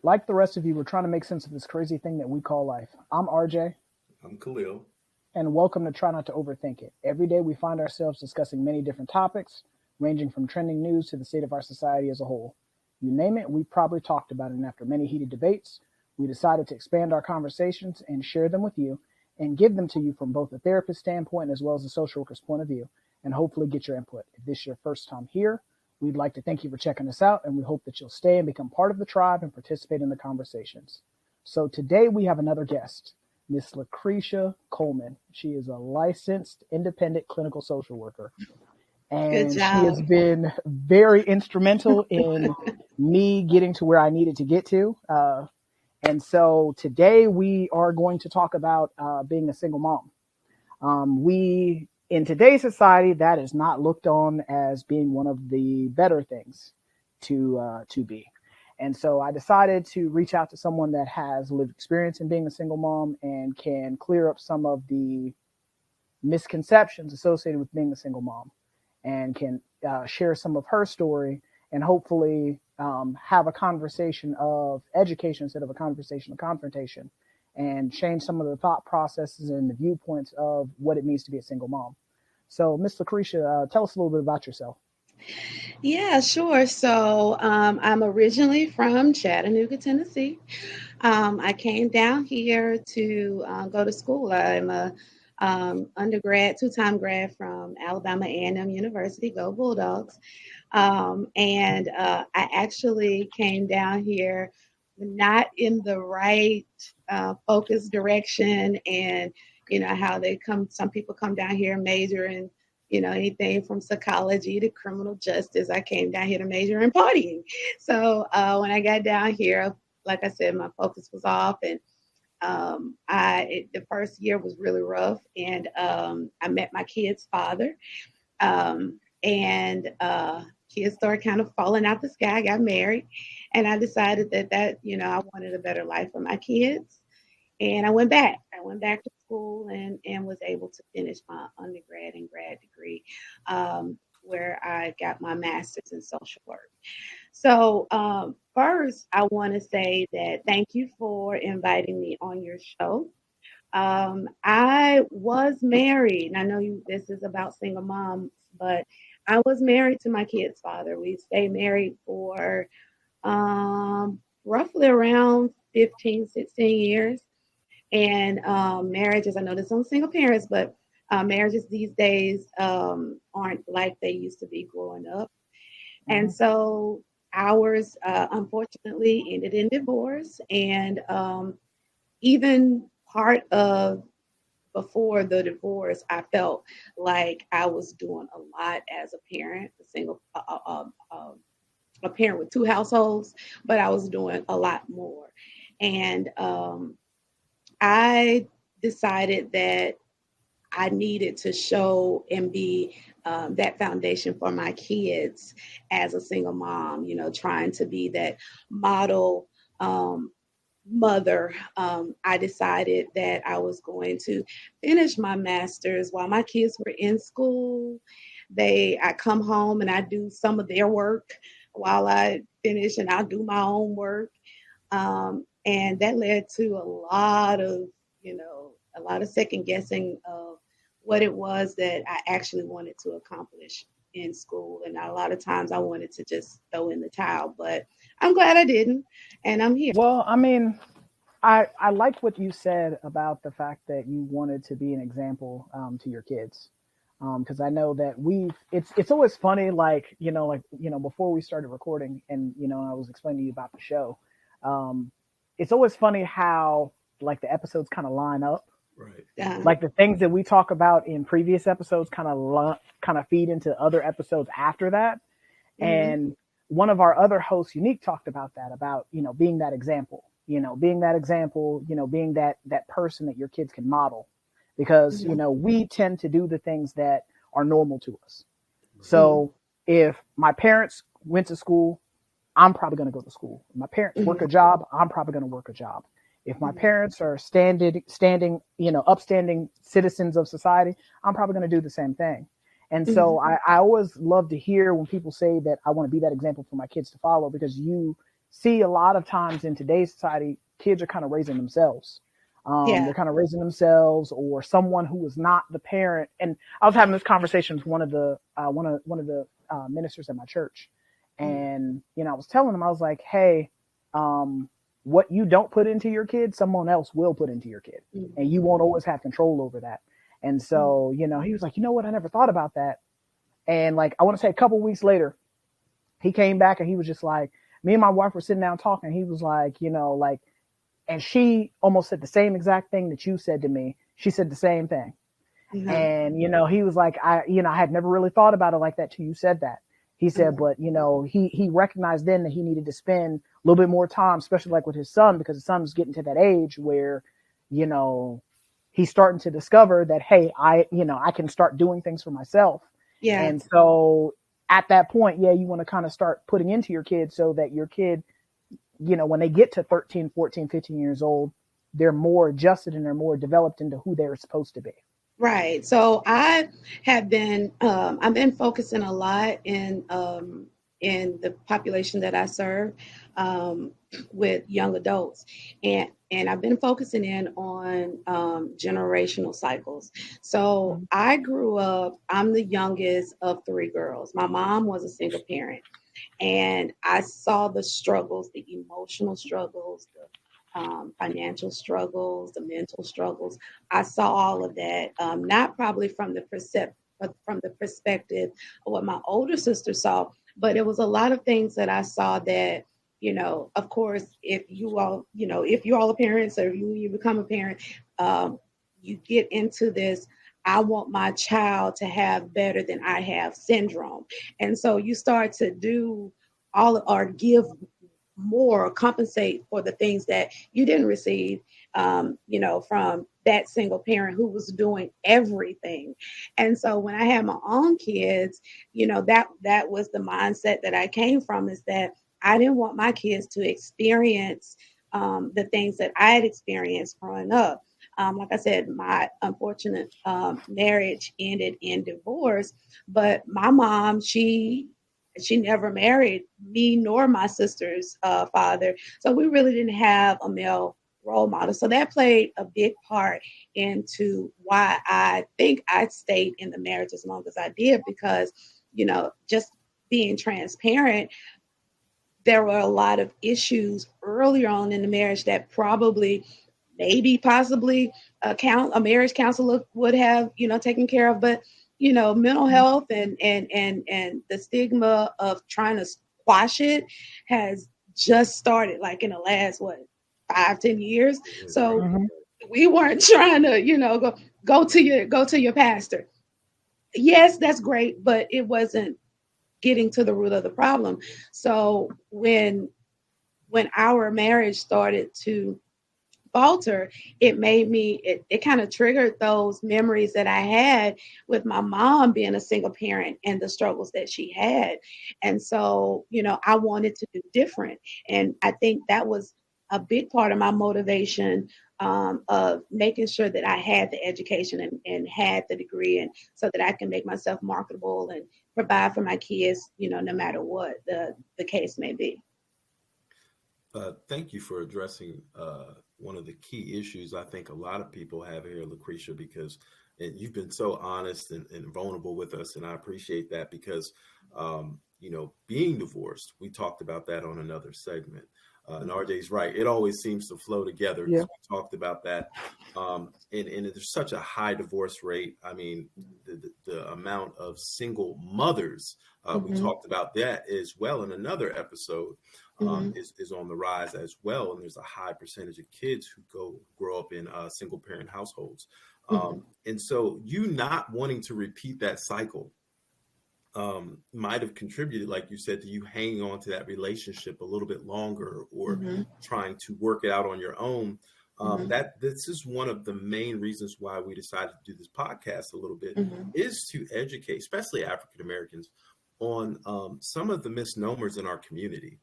like the rest of you, we're trying to make sense of this crazy thing that we call life. I'm RJ, I'm Khalil. and welcome to Try Not to Overthink It. Every day we find ourselves discussing many different topics, ranging from trending news to the state of our society as a whole. You name it, we've probably talked about it, and after many heated debates, we decided to expand our conversations and share them with you and give them to you from both a therapist standpoint as well as a social worker's point of view, and hopefully get your input. If this is your first time here, we'd like to thank you for checking us out, and we hope that you'll stay and become part of the tribe and participate in the conversations. So today we have another guest, Miss Lacresha Coleman. She is a licensed independent clinical social worker, Good and she has job. been very instrumental in me getting to where I needed to get to. And so today we are going to talk about being a single mom. We in today's society, that is not looked on as being one of the better things to be. And so I decided to reach out to someone that has lived experience in being a single mom and can clear up some of the misconceptions associated with being a single mom, and can share some of her story, and hopefully have a conversation of education instead of a conversation of confrontation, and change some of the thought processes and the viewpoints of what it means to be a single mom. So, Miss Lucretia, tell us a little bit about yourself. Yeah, sure. So I'm originally from Chattanooga, Tennessee. I came down here to go to school. I'm a undergrad, two-time grad from Alabama A&M University. Go Bulldogs! And I actually came down here not in the right focus direction, and how they come. Some people come down here and major in anything from psychology to criminal justice. I came down here to major in partying. So when I got down here, like I said, my focus was off, and the first year was really rough, and I met my kid's father, and kids started kind of falling out the sky. I got married, and I decided that I wanted a better life for my kids, and I went back. I went back to school and was able to finish my undergrad and grad degree, where I got my master's in social work. So, first, I want to say that thank you for inviting me on your show. I was married, and I know this is about single moms, but I was married to my kid's father. We stayed married for roughly around 15, 16 years. And marriages, I know there's some single parents, but marriages these days aren't like they used to be growing up. And Mhm. so ours, unfortunately, ended in divorce. And even part of before the divorce, I felt like I was doing a lot as a parent, a parent with two households, but I was doing a lot more. And I decided that I needed to show and be that foundation for my kids as a single mom, trying to be that model mother. I decided that I was going to finish my master's while my kids were in school. I come home and I do some of their work while I finish, and I'll do my own work. And that led to a lot of second guessing of what it was that I actually wanted to accomplish in school. And a lot of times I wanted to just throw in the towel, but I'm glad I didn't. And I'm here. Well, I mean, I like what you said about the fact that you wanted to be an example to your kids. Because I know that it's always funny, before we started recording, and I was explaining to you about the show. Um, it's always funny how like the episodes kind of line up, Right. like the things that we talk about in previous episodes kind of feed into other episodes after that. Mhm. And one of our other hosts, Unique, talked about that, about, being that example, being that person that your kids can model, because, Mhm. we tend to do the things that are normal to us. Right. Mhm. So if my parents went to school, I'm probably going to go to school. If my parents work Mhm. a job, I'm probably going to work a job. If my Mhm. parents are standing, upstanding citizens of society, I'm probably going to do the same thing. And Mhm. so I always love to hear when people say that I want to be that example for my kids to follow, because you see a lot of times in today's society, kids are kind of raising themselves. Yeah. They're kind of raising themselves, or someone who is not the parent. And I was having this conversation with one of the ministers at my church, Mm-hmm. and I was telling him, I was like, hey, what you don't put into your kid, someone else will put into your kid, and you won't always have control over that. And so, he was like, you know what, I never thought about that. And like, I want to say a couple weeks later, he came back and he was just like, me and my wife were sitting down talking. He was like, like, and she almost said the same exact thing that you said to me. She said the same thing. Mm-hmm. And, he was like, I had never really thought about it like that till you said that. He said, but, he recognized then that he needed to spend a little bit more time, especially like with his son, because his son was getting to that age where, you know, he's starting to discover that, hey, I can start doing things for myself. Yeah. And so at that point, yeah, you want to kind of start putting into your kid so that your kid, when they get to 13, 14, 15 years old, they're more adjusted and they're more developed into who they're supposed to be. Right. So I've been focusing a lot in the population that I serve, um, with young adults, and I've been focusing in on generational cycles. So Mm-hmm. I grew up. I'm the youngest of three girls. My mom was a single parent, and I saw the struggles, the emotional struggles, the financial struggles, the mental struggles. I saw all of that, not probably from the but from the perspective of what my older sister saw, but it was a lot of things that I saw that, of course, if you all are parents or you become a parent, um, you get into this. I want my child to have better than I have syndrome. And so you start to do all or give more or compensate for the things that you didn't receive, from that single parent who was doing everything. And so when I had my own kids, that was the mindset that I came from, is that I didn't want my kids to experience the things that I had experienced growing up. Like I said, my unfortunate marriage ended in divorce, but my mom, she never married me nor my sister's father. So we really didn't have a male role model. So that played a big part into why I think I stayed in the marriage as long as I did, because, just being transparent, there were a lot of issues earlier on in the marriage that probably, maybe, possibly a marriage counselor would have, taken care of. But, mental health and the stigma of trying to squash it has just started, like in the last, what, 5, 10 years. So Mm-hmm. we weren't trying to, go to your pastor. Yes, that's great, but it wasn't getting to the root of the problem. So when our marriage started to falter, it kind of triggered those memories that I had with my mom being a single parent and the struggles that she had. And so, I wanted to do different. And I think that was a big part of my motivation, of making sure that I had the education and had the degree, and so that I can make myself marketable and provide for my kids, no matter what the case may be. Thank you for addressing one of the key issues I think a lot of people have here, Lucretia, because and you've been so honest and vulnerable with us, and I appreciate that because, being divorced, we talked about that on another segment. And RJ's right; it always seems to flow together because Yeah. we talked about that. And there's such a high divorce rate. I mean, the amount of single mothers, we Mm-hmm. talked about that as well in another episode, Mm-hmm. is on the rise as well. And there's a high percentage of kids who grow up in single parent households. Mm-hmm. And so you not wanting to repeat that cycle might have contributed, like you said, to you hanging on to that relationship a little bit longer or Mm-hmm. trying to work it out on your own. Mm-hmm. That this is one of the main reasons why we decided to do this podcast a little bit, Mm-hmm. is to educate, especially African Americans, on some of the misnomers in our community,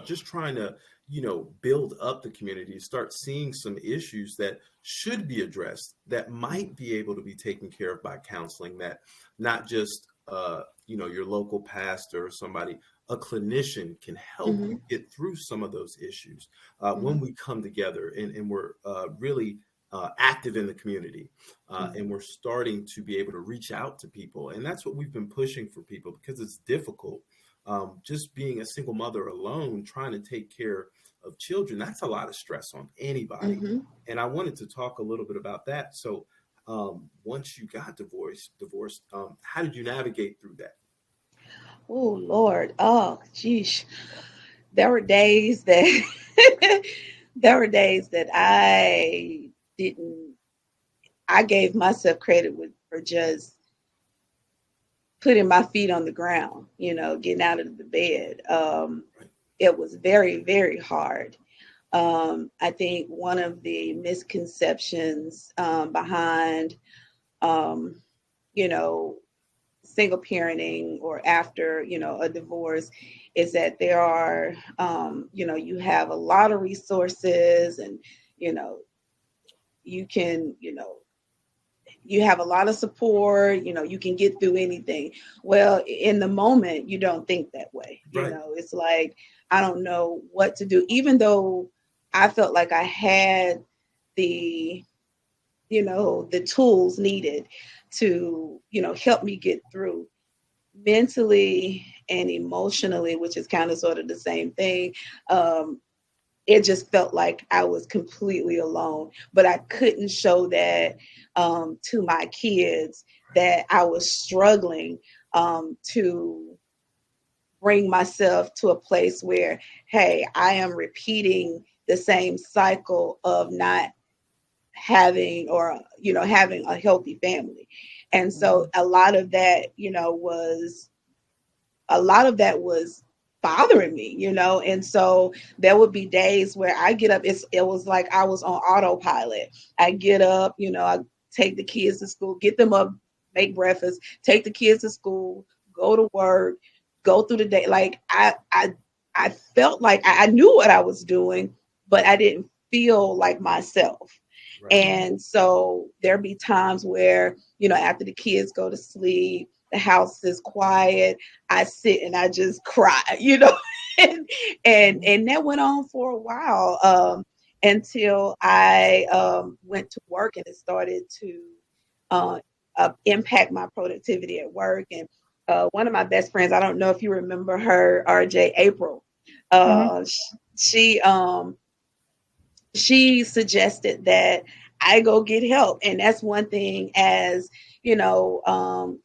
just trying to build up the community, start seeing some issues that should be addressed, that might be able to be taken care of by counseling, that not just your local pastor or somebody, a clinician can help Mm-hmm. you get through some of those issues when Mm-hmm. we come together and we're really active in the community, Mm-hmm. and we're starting to be able to reach out to people. And that's what we've been pushing for people because it's difficult. Just being a single mother alone, trying to take care of children, that's a lot of stress on anybody. Mm-hmm. And I wanted to talk a little bit about that. So, once you got divorced, how did you navigate through that? Oh Lord. Oh, geez. There were days that there were days that didn't I gave myself credit for just putting my feet on the ground, getting out of the bed. Right. It was very, very hard. I think one of the misconceptions behind, um, you know, single parenting or after, a divorce is that there are, you have a lot of resources and, you know, you can, you have a lot of support, you can get through anything. Well, in the moment, you don't think that way. Right. It's like, I don't know what to do, even though I felt like I had the, the tools needed to, help me get through mentally and emotionally, which is kind of sort of the same thing. Um, it just felt like I was completely alone, but I couldn't show that to my kids that I was struggling to bring myself to a place where, hey, I am repeating the same cycle of not having or, having a healthy family. And so Mhm. a lot of that was bothering me, and so there would be days where I get up, it was like I was on autopilot. I get up, I take the kids to school, get them up, make breakfast, take the kids to school, go to work, go through the day. Like I felt like I knew what I was doing, but I didn't feel like myself. Right. Mhm. And so there'd be times where, after the kids go to sleep, the house is quiet, I sit and I just cry, and, and Mhm. and that went on for a while, until I went to work and it started to uh, impact my productivity at work. And one of my best friends, I don't know if you remember her, RJ April, Mhm. uh, she she suggested that I go get help. And that's one thing as,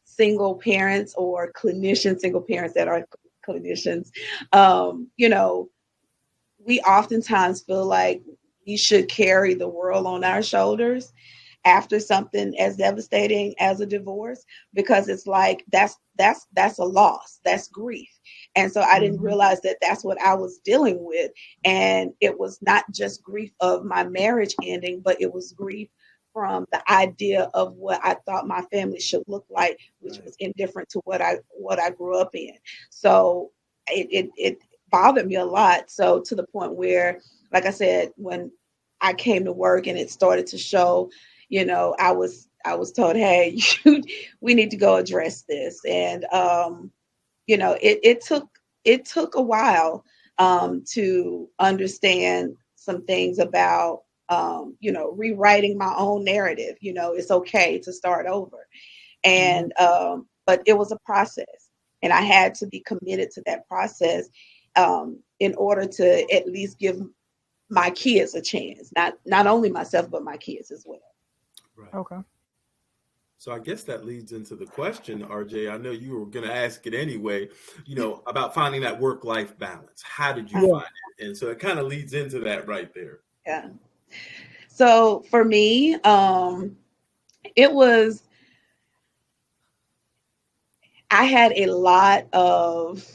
single parents or clinicians, single parents that are clinicians, we oftentimes feel like we should carry the world on our shoulders after something as devastating as a divorce, because it's like that's a loss, that's grief. And so I didn't Mhm. realize that that's what I was dealing with. And it was not just grief of my marriage ending, but it was grief from the idea of what I thought my family should look like, which Right. was indifferent to what I grew up in. So it bothered me a lot. So to the point where, like I said, when I came to work and it started to show, I was told, hey, we need to go address this. And it took a while to understand some things about rewriting my own narrative. It's okay to start over. Mhm. And but it was a process, and I had to be committed to that process in order to at least give my kids a chance, not only myself but my kids as well. Right. Okay. So I guess that leads into the question, RJ. I know you were going to ask it anyway, about finding that work-life balance. How did you Yeah. find it? And so it kind of leads into that right there. Yeah. So for me, it was I had a lot of,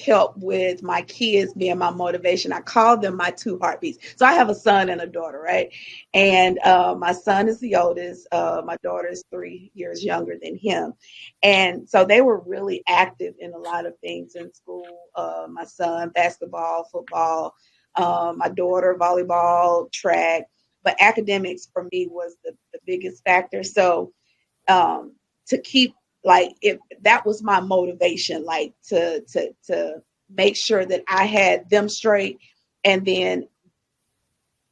help with my kids being my motivation. I call them my two heartbeats. So I have a son and a daughter, right? And my son is the oldest. My daughter is 3 years younger than him. And so they were really active in a lot of things in school. My son, basketball, football, my daughter, volleyball, track. But academics for me was the biggest factor. So to keep like if that was my motivation, like to make sure that I had them straight, and then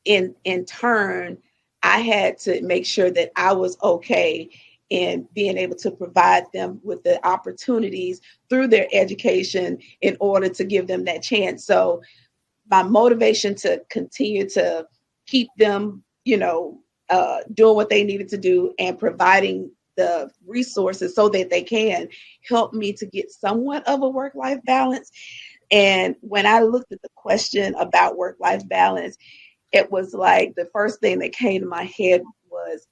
in turn I had to make sure that I was okay in being able to provide them with the opportunities through their education in order to give them that chance. So my motivation to continue to keep them, doing what they needed to do and providing the resources so that they can help me to get somewhat of a work-life balance. And when I looked at the question about work-life balance, it was like the first thing that came to my head was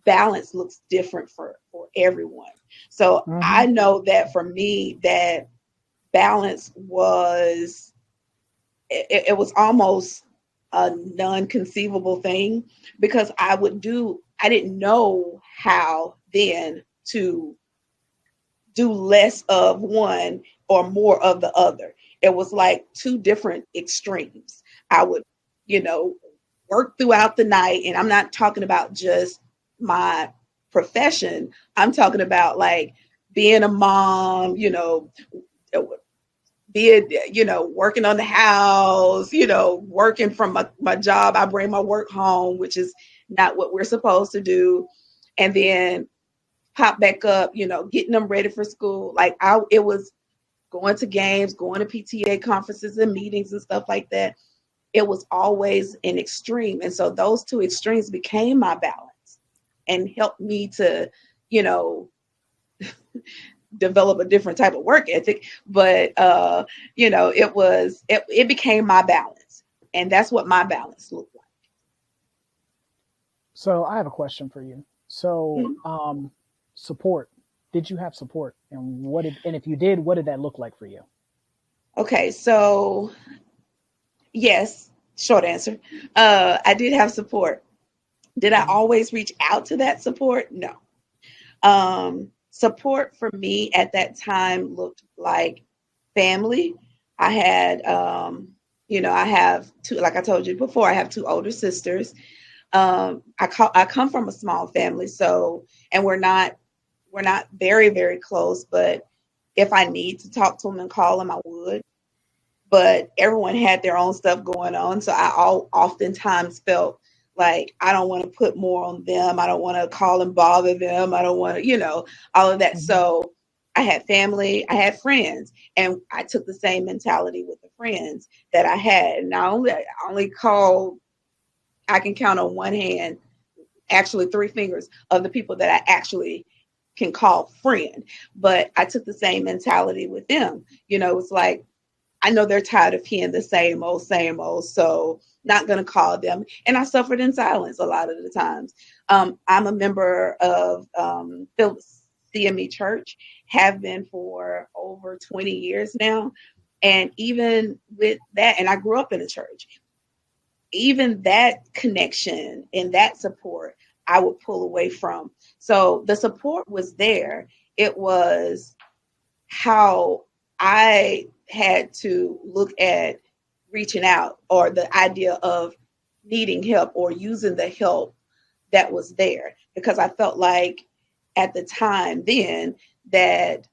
balance looks different for everyone. So Mm-hmm. I know that for me, that balance was it was almost a non-conceivable thing, because I didn't know how then to do less of one or more of the other. It was like two different extremes. I would, you know, work throughout the night, and I'm not talking about just my profession. I'm talking about like being a mom, being, working on the house, working from my job. I bring my work home, which is not what we're supposed to do. And then pop back up, getting them ready for school. Like it was going to games, going to PTA conferences and meetings and stuff like that. It was always an extreme. And so those two extremes became my balance and helped me to, you know, develop a different type of work ethic. But, it became my balance. And that's what my balance looked So I have a question for you. like. So, support. Did you have support, and and if you did, what did that look like for you? Okay, so yes, short answer. I did have support. Did I always reach out to that support? No. Support for me at that time looked like family. I had, I have two, like I told you before, I have two older sisters. I come from a small family, so, and we're not very, very close, but if I need to talk to them and call them, I would. But everyone had their own stuff going on. So oftentimes felt like I don't want to put more on them. I don't want to call and bother them. I don't want to, all of that. Mm-hmm. So I had family, I had friends, and I took the same mentality with the friends that I had. And I only called, I can count on one hand, actually three fingers, of the people that I actually can call friend. But I took the same mentality with them. It's like, I know they're tired of hearing the same old, so not going to call them. And I suffered in silence a lot of the times. I'm a member of Phillips CME Church, have been for over 20 years now. And even with that, and I grew up in a church, even that connection and that support, I would pull away from. So the support was there. It was how I had to look at reaching out, or the idea of needing help or using the help that was there, because I felt like at the time then that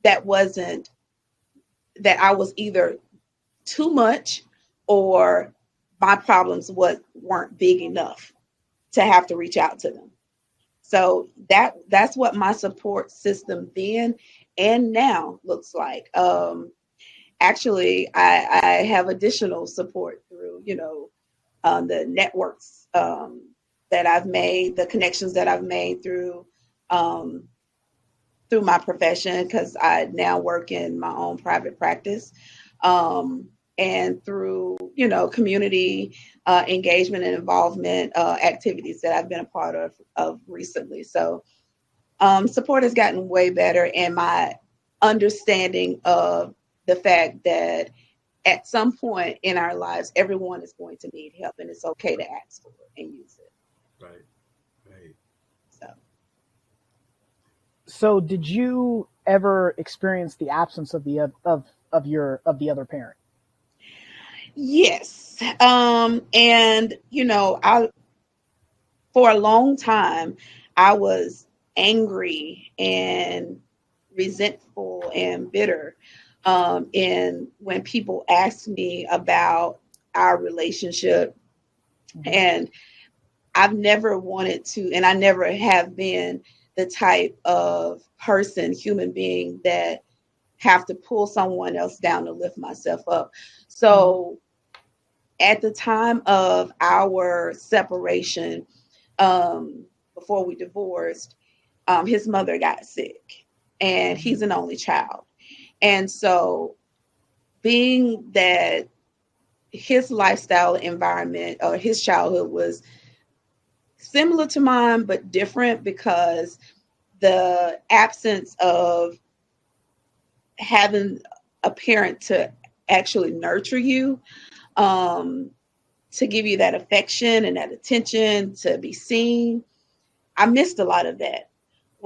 that wasn't, that I was either too much, or my problems weren't big enough to have to reach out to them. So that's what my support system then and now looks like. Actually, I have additional support through, the networks that I've made, the connections that I've made um, through my profession, because I now work in my own private practice, and through, community engagement and involvement activities that I've been a part of recently. So support has gotten way better, and my understanding of the fact that at some point in our lives, everyone is going to need help, and it's okay to ask for it and use it. Right. Right. So, So, did you ever experience the absence of the other parent? yes. And, I, for a long time, I was angry and resentful and bitter. And when people ask me about our relationship, Mm-hmm. and I've never wanted to, and I never have been the type of person, human being that have to pull someone else down to lift myself up. Mm-hmm. So at the time of our separation, before we divorced, his mother got sick, and he's an only child. And so, being that his lifestyle environment or his childhood was similar to mine, but different because the absence of having a parent to actually nurture you, um, to give you that affection and that attention, to be seen. I missed a lot of that.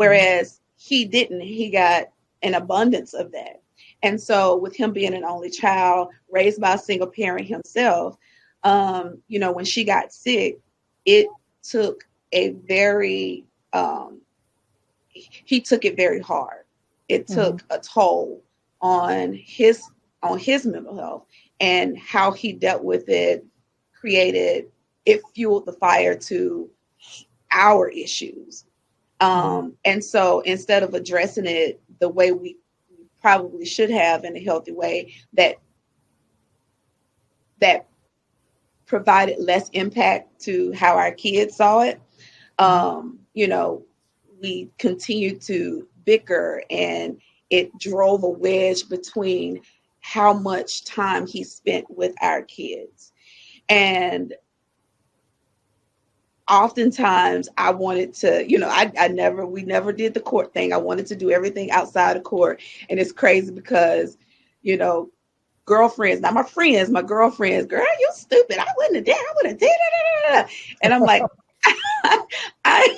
Mm-hmm. Whereas he didn't, he got an abundance of that. And so, with him being an only child, raised by a single parent himself, when she got sick, it took a very, he took it very hard. It Mm-hmm. took a toll on his mental health, and how he dealt with it created, it fueled the fire to our issues. Mm-hmm. And so, instead of addressing it the way we probably should have, in a healthy way that provided less impact to how our kids saw it, Mm-hmm. um, you know, we continued to bicker, and it drove a wedge between how much time he spent with our kids. And oftentimes I wanted to, we never did the court thing. I wanted to do everything outside of court. And it's crazy because, you know, girlfriends, not my friends, my girlfriends, girl, you stupid. I wouldn't have did, I would have did it. And I'm like, I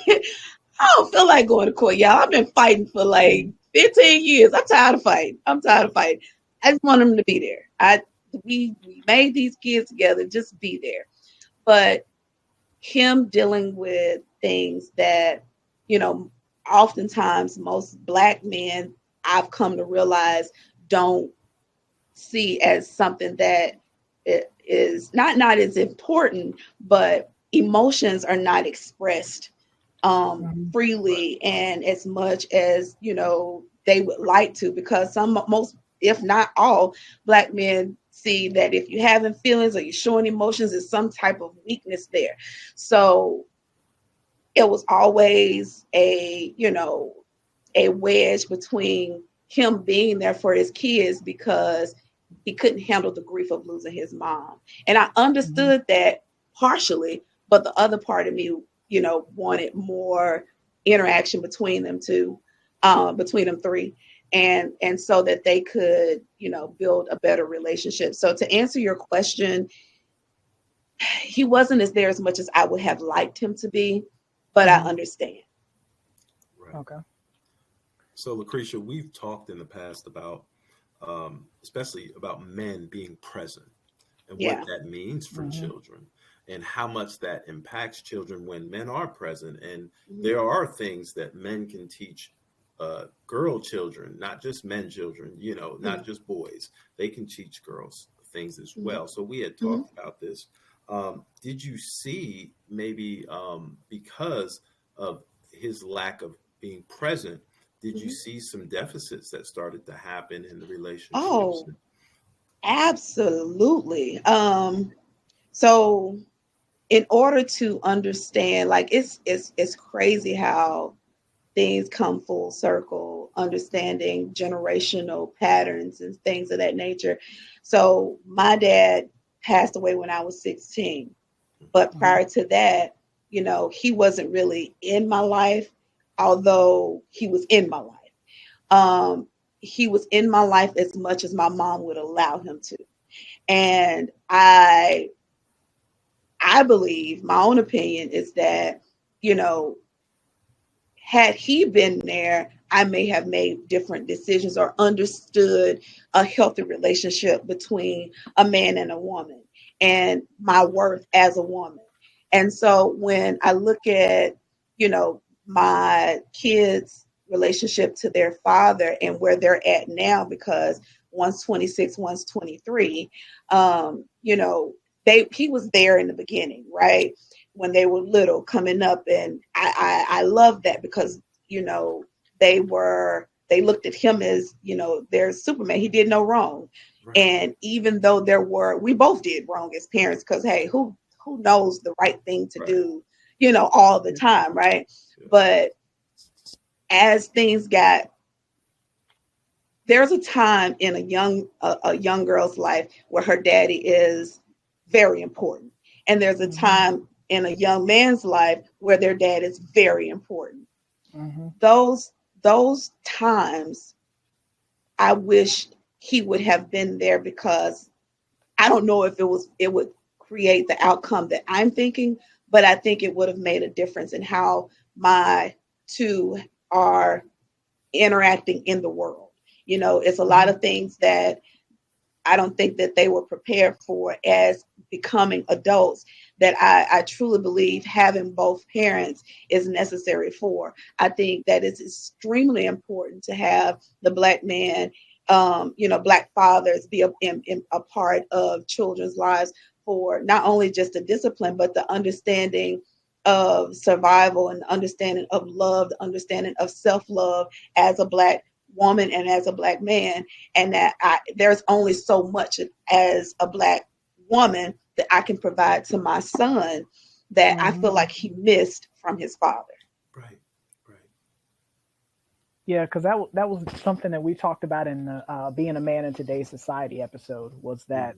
don't feel like going to court, y'all. I've been fighting for like 15 years. I'm tired of fighting. I'm tired of fighting. I just want them to be there. We made these kids together, just be there. But him dealing with things that, you know, oftentimes most Black men, I've come to realize, don't see as something that it is not as important, but emotions are not expressed Mm-hmm. freely and as much as, they would like to, because most, if not all, Black men see that if you're having feelings or you're showing emotions, there's some type of weakness there. So it was always a wedge between him being there for his kids, because he couldn't handle the grief of losing his mom. And I Mm-hmm. understood that partially, but the other part of me, wanted more interaction between them two, between them three. And so that they could, build a better relationship. So to answer your question, he wasn't as there as much as I would have liked him to be, but I Mm-hmm. understand. Right. Okay. So, Lucretia, we've talked in the past about, especially about men being present and what Yeah. that means for Mm-hmm. children and how much that impacts children when men are present. And Mm-hmm. there are things that men can teach girl children, not just men children, not just boys. They can teach girls things as Mm-hmm. well. So we had Mm-hmm. talked about this. Did you see maybe because of his lack of being present, did you Mm-hmm. see some deficits that started to happen in the relationships? Oh, absolutely. So in order to understand, like, it's crazy how things come full circle, understanding generational patterns and things of that nature. So my dad passed away when I was 16, but Mm-hmm. prior to that, he wasn't really in my life, although he was in my life. Um, he was in my life as much as my mom would allow him to. And I believe, my own opinion is that, you know, had he been there, I may have made different decisions or understood a healthy relationship between a man and a woman, and my worth as a woman. And so when I look at, you know, my kids' relationship to their father and where they're at now, because one's 26, one's 23. You know, he was there in the beginning, right? When they were little coming up. And I love that because, you know, they looked at him as, you know, their Superman. He did no wrong. Right. And even though we both did wrong as parents, because hey, who knows the right thing to Right. do, you know, all the time, right? Yeah. But as things got, there's a time in a young girl's life where her daddy is very important, and there's a time in a young man's life where their dad is very important. Mm-hmm. Those times, I wish he would have been there, because I don't know if it would create the outcome that I'm thinking, but I think it would have made a difference in how my two are interacting in the world. You know, it's a lot of things that I don't think that they were prepared for as becoming adults, that I truly believe having both parents is necessary for. I think that it's extremely important to have the Black man, you know, Black fathers be a part of children's lives, for not only just the discipline, but the understanding of survival and understanding of love, the understanding of self-love as a Black woman and as a Black man. And that there's only so much as a Black woman that I can provide to my son that I feel like he missed from his father. Right. Right. Yeah, because that was something that we talked about in the being a man in today's society episode, was that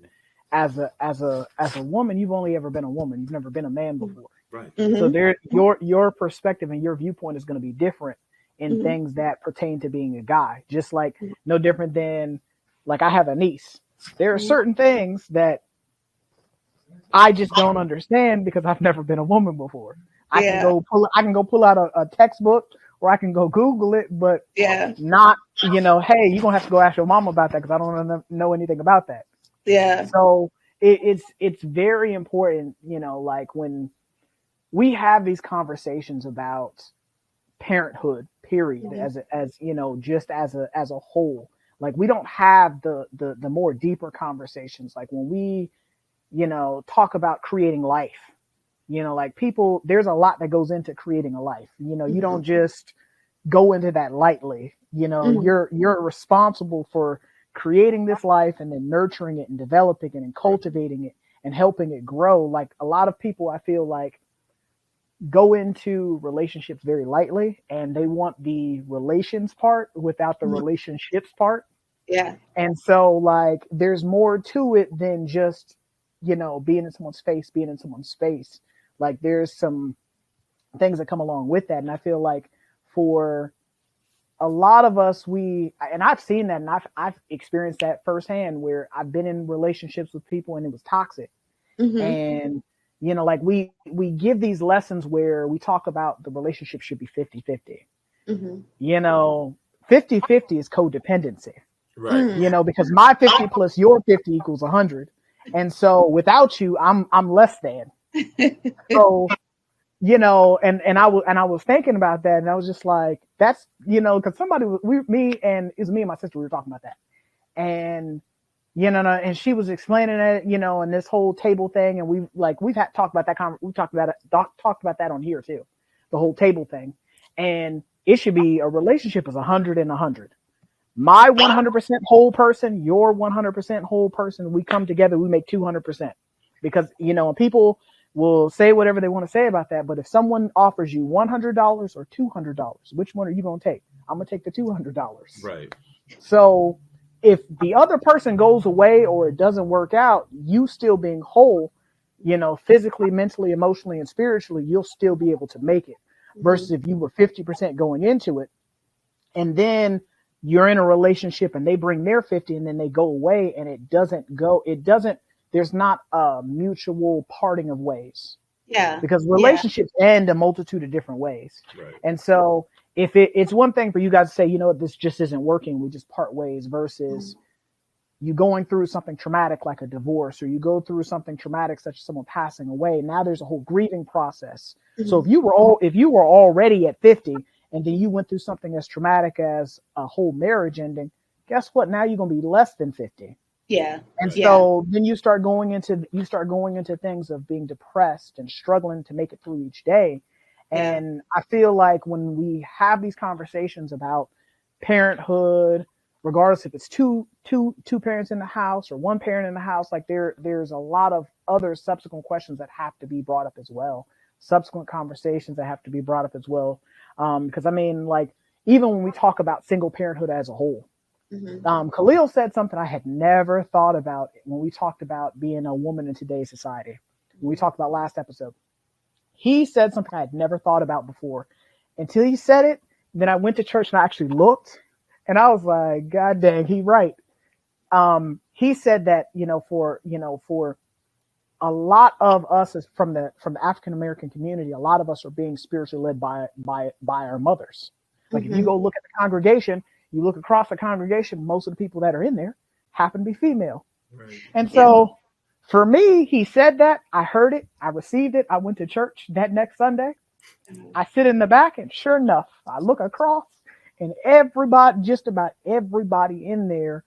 as a woman, you've only ever been a woman. You've never been a man before. Right. So Mm-hmm. your perspective and your viewpoint is going to be different in Mm-hmm. things that pertain to being a guy. Just like no different than, like, I have a niece. There are Mm-hmm. certain things that I just don't understand because I've never been a woman before. Yeah. I can go pull out a textbook, or I can go Google it, but Yeah. not, hey, you're gonna have to go ask your mom about that because I don't know anything about that. Yeah. So it's very important, like when we have these conversations about parenthood, period, Mm-hmm. as just as a whole. Like, we don't have the more deeper conversations, like when we talk about creating life. Like, people, there's a lot that goes into creating a life. You Mm-hmm. don't just go into that lightly. Mm-hmm. You're responsible for creating this life and then nurturing it and developing it and cultivating it and helping it grow. Like, a lot of people, I feel like, go into relationships very lightly, and they want the relations part without the relationships part. Yeah. And so, like, there's more to it than just, being in someone's face, being in someone's space. Like, there's some things that come along with that. And I feel like for a lot of us, and I've seen that, and I've experienced that firsthand, where I've been in relationships with people and it was toxic. Mm-hmm. And, like, we give these lessons where we talk about the relationship should be 50-50. Mm-hmm. 50-50 is codependency. Right. Because my 50 plus your 50 equals 100. And so without you, I'm less than. So, and I was thinking about that, and I was just like, that's, because somebody was, me and my sister, we were talking about that. And, and she was explaining it, and this whole table thing. And we've had talked about that. We talked about that on here too, the whole table thing. And it should be, a relationship is 100 and 100. My 100% whole person, your 100% whole person, we come together, we make 200%. Because, people will say whatever they want to say about that. But if someone offers you $100 or $200, which one are you going to take? I'm going to take the $200. Right. So if the other person goes away or it doesn't work out, you still being whole, physically, mentally, emotionally, and spiritually, you'll still be able to make it. Versus if you were 50% going into it, and then you're in a relationship and they bring their 50 and then they go away, and there's not a mutual parting of ways. Yeah. Because relationships end a multitude of different ways. Right. And so if it's one thing for you guys to say, this just isn't working, we just part ways, versus you going through something traumatic like a divorce, or you go through something traumatic such as someone passing away. Now there's a whole grieving process. So Mhm. if you were already at 50 and then you went through something as traumatic as a whole marriage ending, guess what? Now you're going to be less than 50. Yeah. And Right. Yeah. so then you start going into things of being depressed and struggling to make it through each day. Yeah. And I feel like when we have these conversations about parenthood, regardless if it's two parents in the house or one parent in the house, like there's a lot of other subsequent questions that have to be brought up as well. Subsequent conversations that have to be brought up as well. Because I mean, like, even when we talk about single parenthood as a whole, Mhm. Khalil said something I had never thought about when we talked about being a woman in today's society. When we Mhm. talked about last episode, he said something I had never thought about before until he said it. Then I went to church and I actually looked, and I was like, God dang, he right. He said that, for a lot of us is from the African American community, a lot of us are being spiritually led by our mothers. Like if you Mhm. go look at the congregation, you look across the congregation, most of the people that are in there happen to be female. Right. And Yeah. so for me, he said that, I heard it, I received it, I went to church that next Sunday. Mhm. I sit in the back, and sure enough, I look across, and everybody, just about everybody in there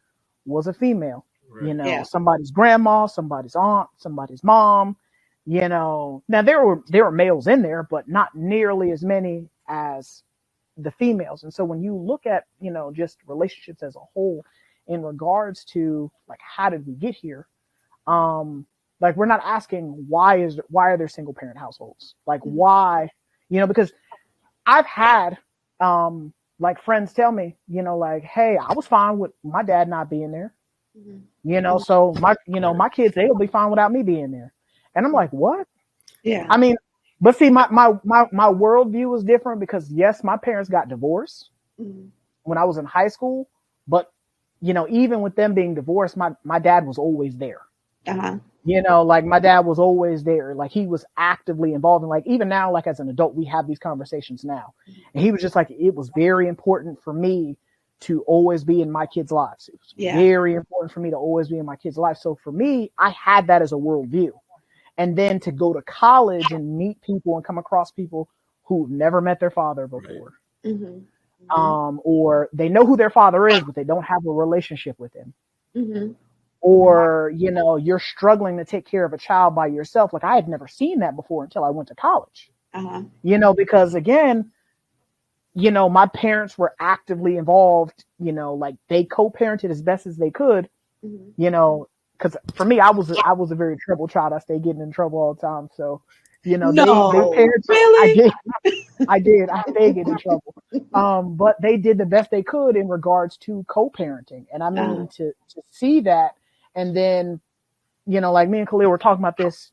was a female. Right. Yeah. Somebody's grandma, somebody's aunt, somebody's mom. Now there were males in there, but not nearly as many as the females. And so when you look at, just relationships as a whole in regards to like how did we get here, like we're not asking why are there single parent households? Like Mhm. why, because I've had like friends tell me, like, hey, I was fine with my dad not being there. Mhm. So Right. my kids, they'll be fine without me being there. And I'm Mhm. like, what? Yeah. I mean, but see, my worldview was different because yes, my parents got divorced Mhm. when I was in high school, but even with them being divorced, my dad was always there. Uh-huh. Like my dad was always there. Like he was actively involved. And like even now, like as an adult, we have these conversations now. And he was just like, it was very important for me to always be in my kids' lives. It was Yeah. very important for me to always be in my kids' lives. So for me, I had that as a worldview. And then to go to college and meet people and come across people who've never met their father Right. before, Mhm. Mhm. or they know who their father is, but they don't have a relationship with him, Mhm. Mhm. or you're struggling to take care of a child by yourself. Like I had never seen that before until I went to college. Uh-huh. Because again, my parents were actively involved. Like they co-parented as best as they could. Mhm. Because for me, I was a very troubled child. I stayed getting in trouble all the time. So they No. parented. I Really? did. I did. I stayed getting in trouble. But they did the best they could in regards to co-parenting. And I Uh-huh. mean, to see that, and then, like me and Khalil were talking about this,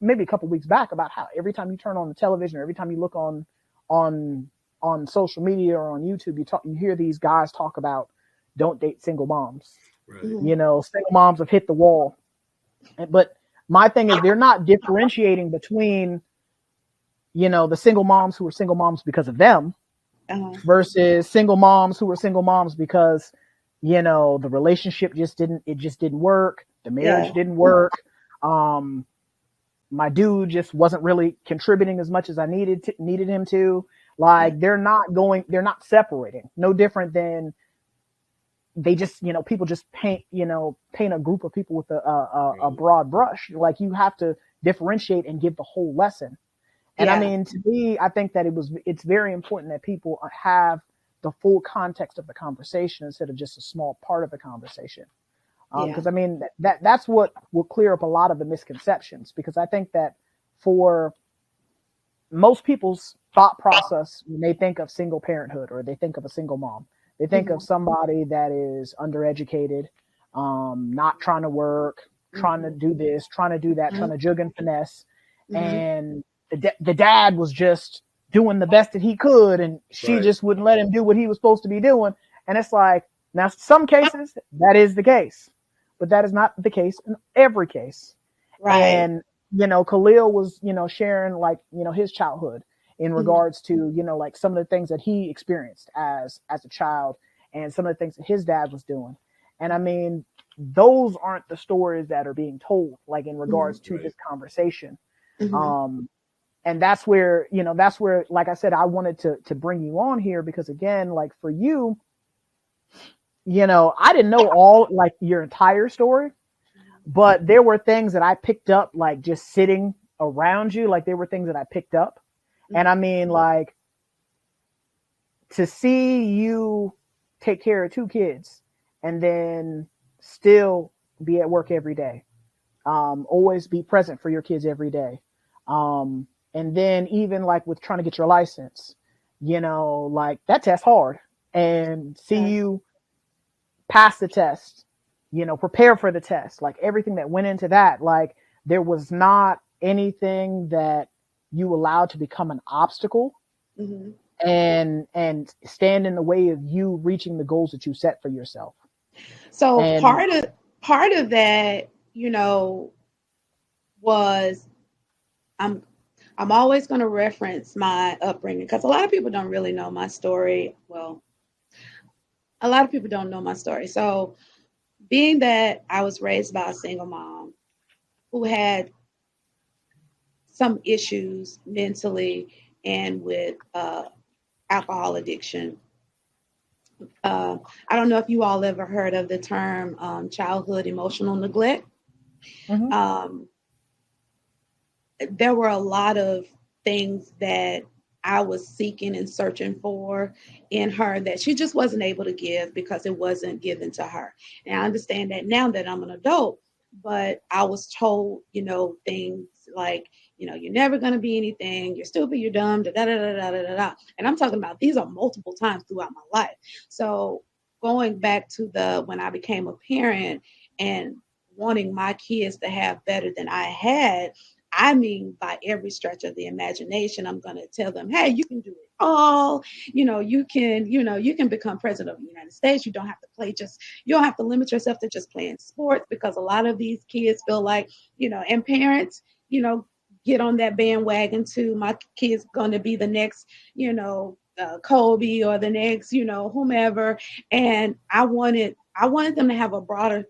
maybe a couple weeks back, about how every time you turn on the television or every time you look on, on social media or on YouTube, you hear these guys talk about don't date single moms. Right. Mhm. Single moms have hit the wall. But my thing is they're not differentiating between, the single moms who are single moms because of them Uh-huh. versus single moms who are single moms because, the relationship just didn't work. The marriage Yeah. didn't work. Um, my dude just wasn't really contributing as much as I needed him to. Yeah. Like they're not separating. No different than they just, people just paint a group of people with a Right. broad brush. Like you have to differentiate and give the whole lesson. And I Yeah. mean, to me, I think that it's very important that people have the full context of the conversation instead of just a small part of the conversation. Yeah. Because I mean, that's what will clear up a lot of the misconceptions. Because I think that for most people's thought process, when they think of single parenthood or they think of a single mom, they think of Mhm. somebody that is undereducated, not trying to work, trying to Mhm. do this, trying to do that, trying Mhm. to jug and finesse. Mhm. And the dad was just doing the best that he could, and she Right. just wouldn't let him do what he was supposed to be doing. And it's like, now, some cases, that is the case, but that is not the case in every case. Right. And Khalil was sharing like his childhood in Mhm. regards to like some of the things that he experienced as a child and some of the things that his dad was doing. And I mean, those aren't the stories that are being told, like in Mhm. regards to Right. this conversation. Mhm. Um, and that's where, that's where, like I said, I wanted to bring you on here because again, like for you, I didn't know all like your entire story, but there were things that I picked up, like just sitting around you. Like there were things that I picked up. And I Mhm. mean, like to see you take care of two kids and then still be at work every day, always be present for your kids every day. And then even like with trying to get your license, like that test hard and see Yeah. you pass the test, prepare for the test, like everything that went into that, like there was not anything that you allowed to become an obstacle Mhm. and stand in the way of you reaching the goals that you set for yourself. So And part of that, was I'm I'm always going to reference my upbringing because a lot of people don't really know my story. Well, a lot of people don't know my story. So, being that I was raised by a single mom who had some issues mentally and with alcohol addiction, uh, I don't know if you all ever heard of the term childhood emotional neglect. mhm, Um, there were a lot of things that I was seeking and searching for in her that she just wasn't able to give because it wasn't given to her. And I understand that now that I'm an adult, but I was told, things like, you're never going to be anything, you're stupid, you're dumb, da da da da da da da. And I'm talking about these are multiple times throughout my life. So going back to the when I became a parent and wanting my kids to have better than I had, I mean, by every stretch of the imagination, I'm going to tell them, hey, you can do it all. You can become president of the United States. You don't have to limit yourself to just playing sports because a lot of these kids feel like, and parents, you know, get on that bandwagon too. My kid's going to be the next, Kobe or the next, whomever. And I wanted them to have a broader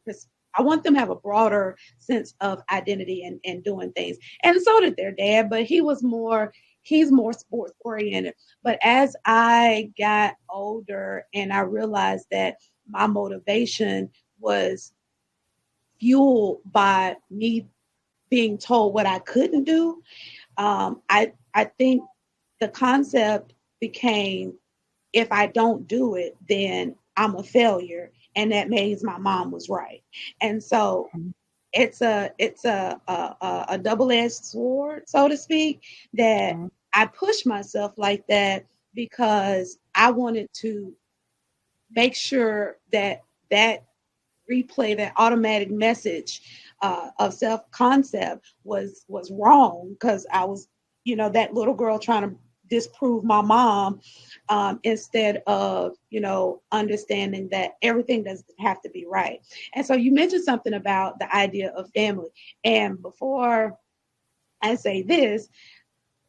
I want them to have a broader sense of identity and doing things. And so did their dad, but he's more sports oriented. But as I got older and I realized that my motivation was fueled by me being told what I couldn't do, I think the concept became if I don't do it, then I'm a failure, and that means my mom was right. And so mhm, it's a double-edged sword, so to speak, that mhm, I push myself like that because I wanted to make sure that replay, that automatic message of self concept was wrong because I was, that little girl trying to disprove my mom, instead of understanding that everything doesn't have to be right. And so you mentioned something about the idea of family, and before I say this,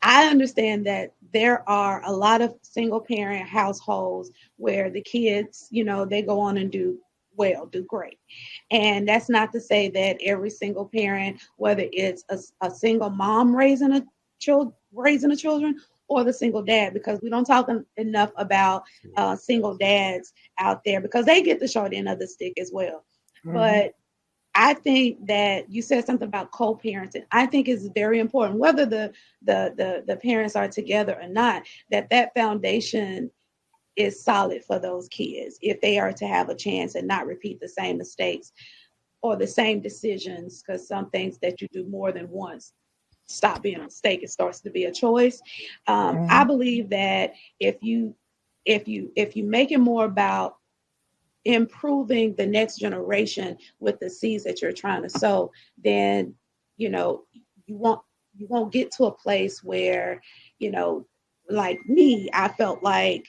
I understand that there are a lot of single parent households where the kids, they go on and do great. And that's not to say that every single parent, whether it's a single mom raising the children or the single dad, because we don't talk enough about single dads out there because they get the short end of the stick as well. mhm, But I think that you said something about co-parenting. I think it's very important, whether the parents are together or not, that foundation is solid for those kids if they are to have a chance and not repeat the same mistakes or the same decisions. Because some things that you do more than once stop being a mistake; it starts to be a choice. I mhm, believe that if you make it more about improving the next generation with the seeds that you're trying to sow, then you know you won't you won't get to a place where you know like me, I felt like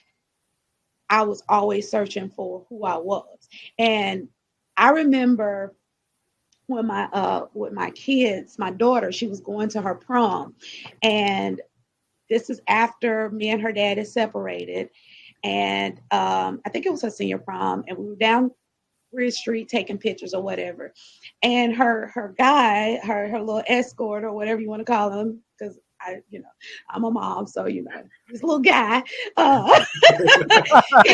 I was always searching for who I was. And I remember when my kids, my daughter, she was going to her prom, and this is after me and her dad is separated, and I think it was her senior prom, and we were down Bridge Street taking pictures or whatever. And her guy, her little escort or whatever you want to call him, because I'm a mom, so this little guy, he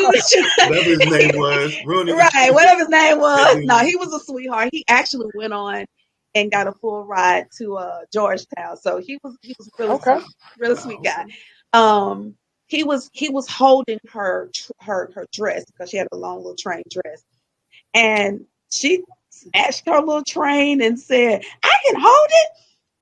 was Whatever his name was, Rooney. right, whatever his name That was. No, dude. he was a sweetheart. He actually went on and got a full ride to Georgetown. So he was really Okay. sweet, really sweet guy. Awesome. He was holding her dress because she had a long little train dress, and she snatched her little train and said, "I can hold it."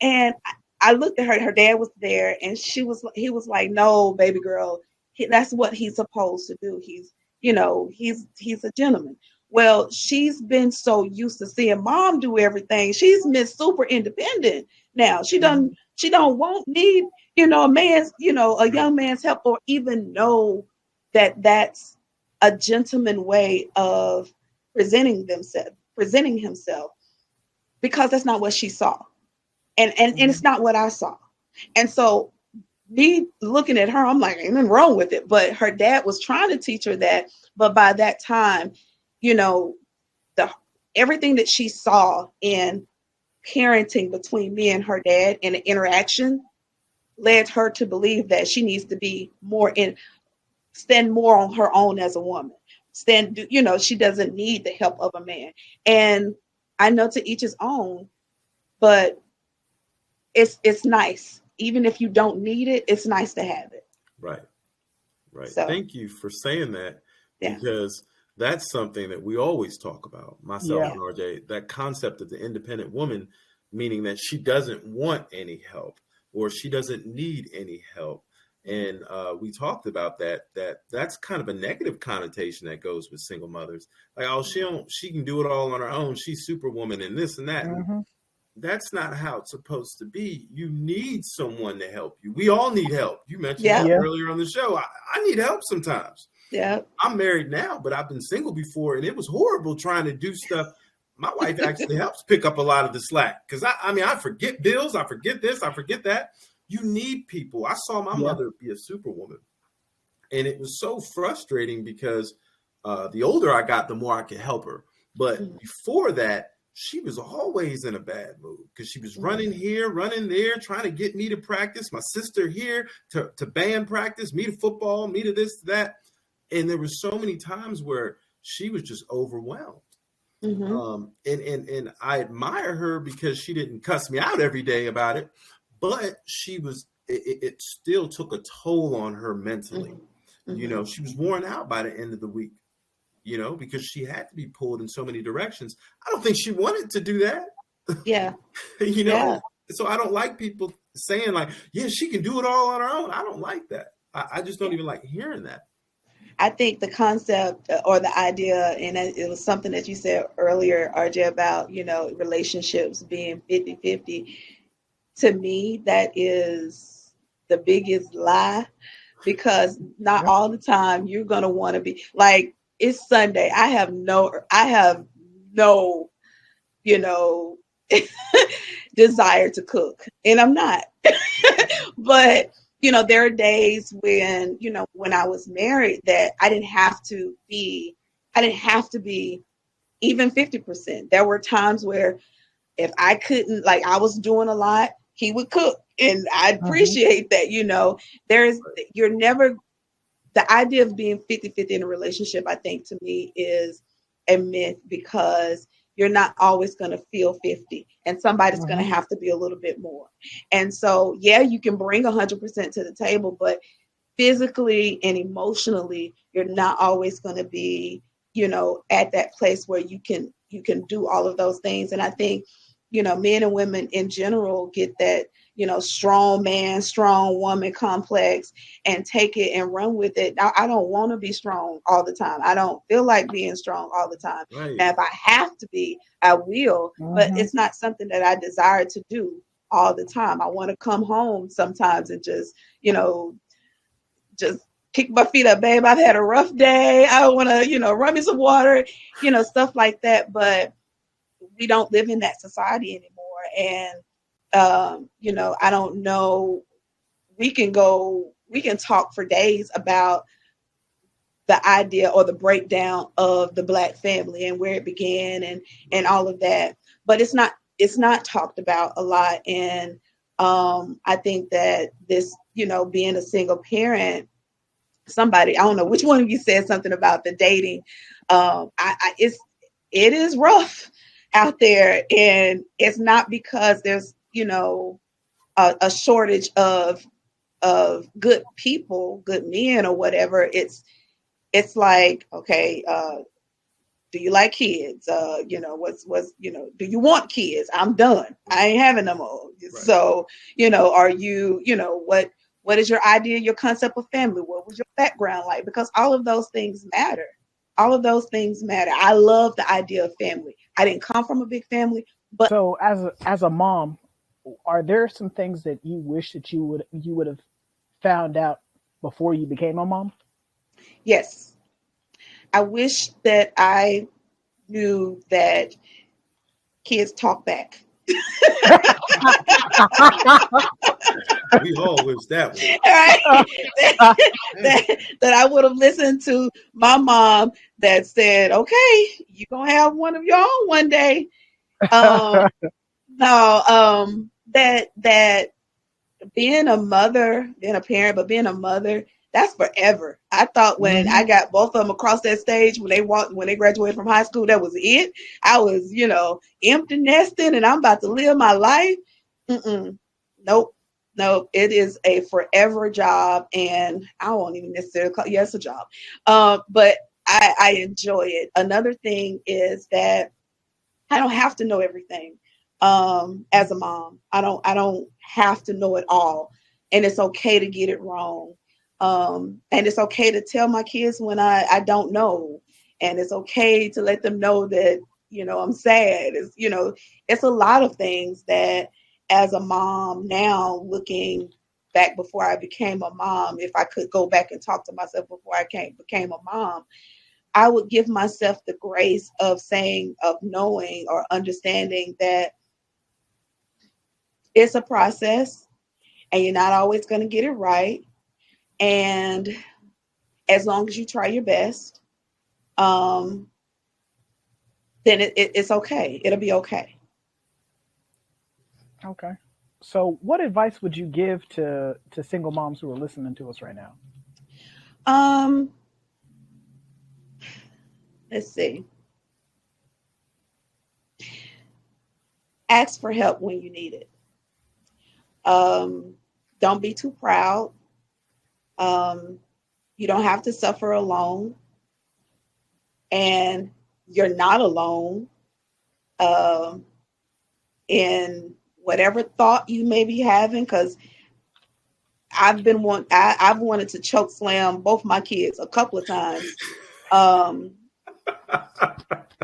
And I looked at her. Her dad was there, and he was like, "No, baby girl, that's what he's supposed to do. He's a gentleman." Well, she's been so used to seeing mom do everything. She's been super independent now. She don't want need a young man's help, or even know that that's a gentleman way of presenting himself, because that's not what she saw, and it's not what I saw. And so me looking at her, I'm like, ain't nothing wrong with it. But her dad was trying to teach her that. But by that time, the everything that she saw in parenting between me and her dad and the interaction led her to believe that she needs to be stand more on her own as a woman. She doesn't need the help of a man. And I know to each his own, but it's nice. Even if you don't need it, it's nice to have it. Right. Right. So Thank you for saying that, yeah. because that's something that we always talk about, myself Yeah. and RJ, that concept of the independent woman, meaning that she doesn't want any help or she doesn't need any help. And we talked about that's kind of a negative connotation that goes with single mothers. Like, oh, she can do it all on her own. She's superwoman and this and that. Mm-hmm. That's not how it's supposed to be. You need someone to help you. We all need help. You mentioned Yeah. that Yeah. earlier on the show. I need help sometimes. Yeah. I'm married now, but I've been single before, and it was horrible trying to do stuff. My wife actually helps pick up a lot of the slack, because I forget bills, I forget this, I forget that. You need people. I saw my Yeah. mother be a superwoman, and it was so frustrating because the older I got, the more I could help her. But before that, she was always in a bad mood because she was running here, running there, trying to get me to practice. My sister here to band practice, me to football, me to this, to that. And there were so many times where she was just overwhelmed. Mm-hmm. And I admire her because she didn't cuss me out every day about it, but it still took a toll on her mentally. Mm-hmm. She was worn out by the end of the week, because she had to be pulled in so many directions. I don't think she wanted to do that. Yeah. Yeah. So I don't like people saying like, yeah, she can do it all on her own. I don't like that. I just don't even like hearing that. I think the concept or the idea, and it was something that you said earlier, RJ, about, relationships being 50-50. To me, that is the biggest lie, because not all the time you're going to want to be like, it's Sunday. I have no, desire to cook, and I'm not. But there are days when I was married that I didn't have to be even 50%. There were times where if I couldn't, like, I was doing a lot, he would cook, and I appreciate that. You're never, the idea of being 50-50 in a relationship, I think, to me, is a myth, because you're not always going to feel 50, and somebody's going to have to be a little bit more. And so, yeah, you can bring 100% to the table, but physically and emotionally, you're not always going to be, at that place where you can do all of those things. And I think, men and women in general get that, strong man, strong woman complex, and take it and run with it. I don't want to be strong all the time. I don't feel like being strong all the time. Right. Now, if I have to be, I will, but it's not something that I desire to do all the time. I want to come home sometimes and just kick my feet up, babe. I've had a rough day. I want to, run me some water, stuff like that. But we don't live in that society anymore. And, I don't know. We can talk for days about the idea or the breakdown of the Black family and where it began and all of that. But it's not talked about a lot. And I think that this, being a single parent, somebody, I don't know which one of you said something about the dating. It is rough out there, and it's not because there's, a shortage of good people, good men or whatever. It's like, okay, do you like kids? Do you want kids? I'm done. I ain't having no more. Right. So, are you, what is your idea, your concept of family? What was your background like? Because all of those things matter. All of those things matter. I love the idea of family. I didn't come from a big family, but So as a mom, are there some things that you wish that you would have found out before you became a mom? yes, I wish that I knew that kids talk back. We all wish that one. Right? that I would have listened to my mom that said, okay, you're going to have one of your own one day. No, that being a mother, being a parent, but being a mother, that's forever. I thought when I got both of them across that stage, when they graduated from high school, that was it. I was, empty nesting and I'm about to live my life. Nope. Nope. It is a forever job. And I won't even necessarily call it's a job. But I enjoy it. Another thing is that I don't have to know everything. As a mom, I don't have to know it all, and it's okay to get it wrong. And it's okay to tell my kids when I don't know, and it's okay to let them know that I'm sad. It's a lot of things that as a mom now, looking back before I became a mom, if I could go back and talk to myself before I became a mom, I would give myself the grace of knowing or understanding that it's a process and you're not always going to get it right. And as long as you try your best, then it's okay. It'll be okay. Okay. So what advice would you give to single moms who are listening to us right now? Let's see. Ask for help when you need it. Don't be too proud. You don't have to suffer alone, and you're not alone in whatever thought you may be having. Because I've wanted to choke slam both my kids a couple of times,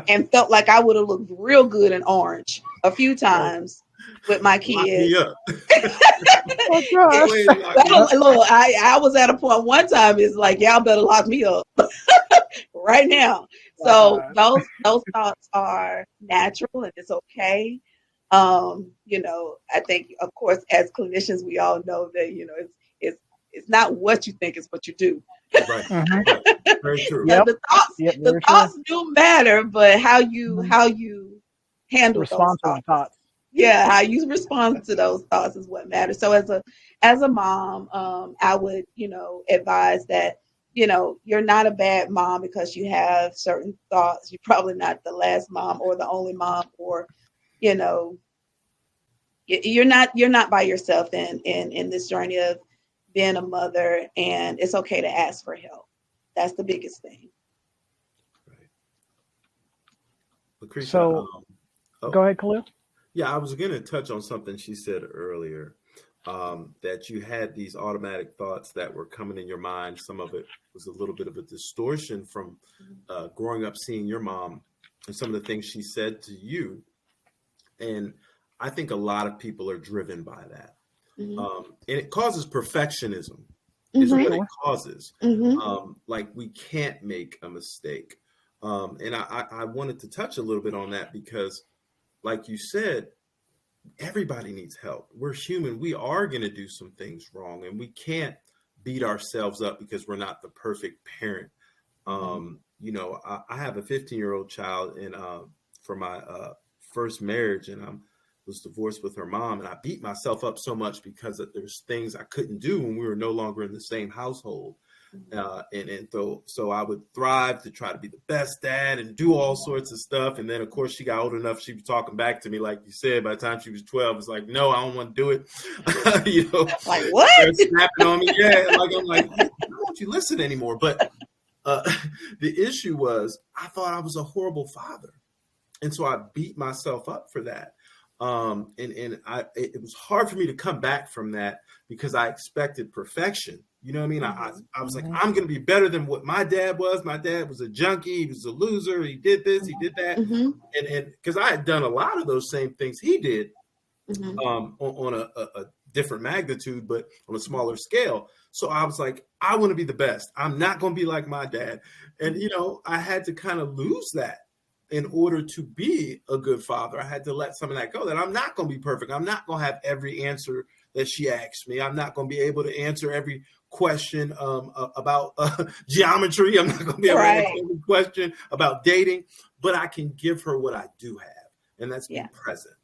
and felt like I would have looked real good in orange a few times with my kids. Lock me up. Oh gosh. Look, I was at a point one time, it's like, y'all better lock me up right now. So those thoughts are natural and it's okay. I think, of course, as clinicians, we all know that, it's not what you think, it's what you do. Right. Right. Very true. Yep. The thoughts do matter, but how you handle Respond those to the thoughts. yeah, how you respond to those thoughts is what matters. So as a mom, I would, advise that, you're not a bad mom because you have certain thoughts. You're probably not the last mom or the only mom, or, you're not by yourself in this journey of being a mother, and it's okay to ask for help. That's the biggest thing. Right. Lacresha, So go ahead, Khalil. yeah, I was going to touch on something she said earlier, that you had these automatic thoughts that were coming in your mind. Some of it was a little bit of a distortion from growing up, seeing your mom and some of the things she said to you. And I think a lot of people are driven by that. And it causes perfectionism, is what it causes. Like we can't make a mistake. And I wanted to touch a little bit on that because, like you said, everybody needs help. We're human. We are going to do some things wrong, and we can't beat ourselves up because we're not the perfect parent. You know, I have a 15-year-old child, and for my first marriage, and I was divorced with her mom, and I beat myself up so much because there's things I couldn't do when we were no longer in the same household. So I would thrive to try to be the best dad and do all sorts of stuff. And then, of course, she got old enough. She was talking back to me, like you said. By the time she was 12, it's like, no, I don't want to do it. You know, like what? they're snapping on me. Yeah, like I'm like, I don't want you to listen anymore. But the issue was, I thought I was a horrible father, and so I beat myself up for that. It was hard for me to come back from that because I expected perfection. You know what I mean? I was like, I'm going to be better than what my dad was. My dad was a junkie. He was a loser. He did this, he did that. And because I had done a lot of those same things he did, on a different magnitude, but on a smaller scale. So I was like, I want to be the best. I'm not going to be like my dad. And, you know, I had to kind of lose that in order to be a good father. I had to let some of that go, that I'm not going to be perfect. I'm not going to have every answer that she asks me. I'm not going to be able to answer every question about geometry. I'm not going to be able to answer every question about dating, but I can give her what I do have, and that's be present.